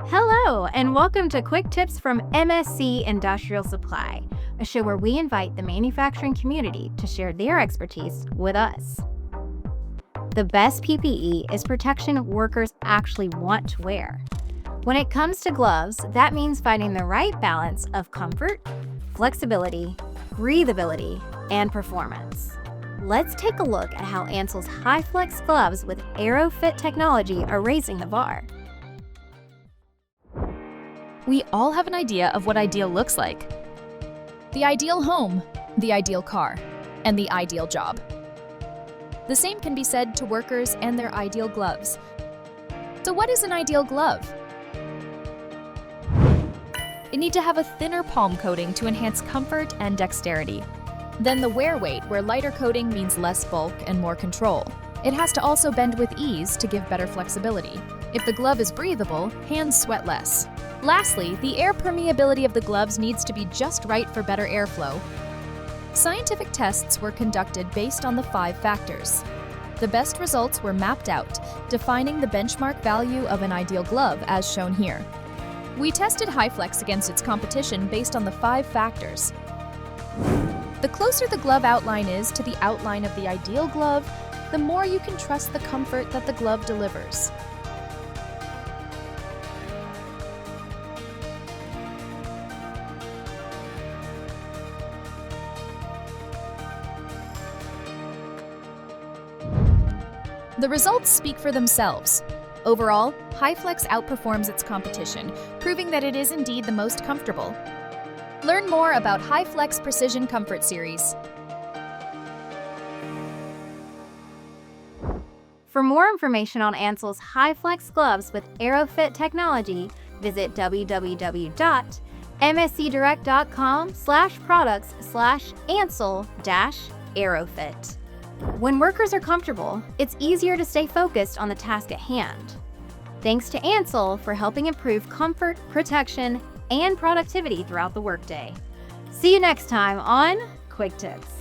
Hello, and welcome to Quick Tips from MSC Industrial Supply, a show where we invite the manufacturing community to share their expertise with us. The best PPE is protection workers actually want to wear. When it comes to gloves, that means finding the right balance of comfort, flexibility, breathability, and performance. Let's take a look at how Ansell's HyFlex Gloves with AeroFit Technology are raising the bar. We all have an idea of what ideal looks like. The ideal home, the ideal car, and the ideal job. The same can be said to workers and their ideal gloves. So what is an ideal glove? It needs to have a thinner palm coating to enhance comfort and dexterity. Then the wear weight, where lighter coating means less bulk and more control. It has to also bend with ease to give better flexibility. If the glove is breathable, hands sweat less. Lastly, the air permeability of the gloves needs to be just right for better airflow. Scientific tests were conducted based on the 5 factors. The best results were mapped out, defining the benchmark value of an ideal glove as shown here. We tested HyFlex against its competition based on the 5 factors. The closer the glove outline is to the outline of the ideal glove, the more you can trust the comfort that the glove delivers. The results speak for themselves. Overall, HyFlex outperforms its competition, proving that it is indeed the most comfortable. Learn more about HyFlex Precision Comfort Series. For more information on Ansell's HyFlex Gloves with AeroFit Technology, visit www.mscdirect.com/products/Ansell-HyFlex. When workers are comfortable, it's easier to stay focused on the task at hand. Thanks to Ansell for helping improve comfort, protection, and productivity throughout the workday. See you next time on Quick Tips.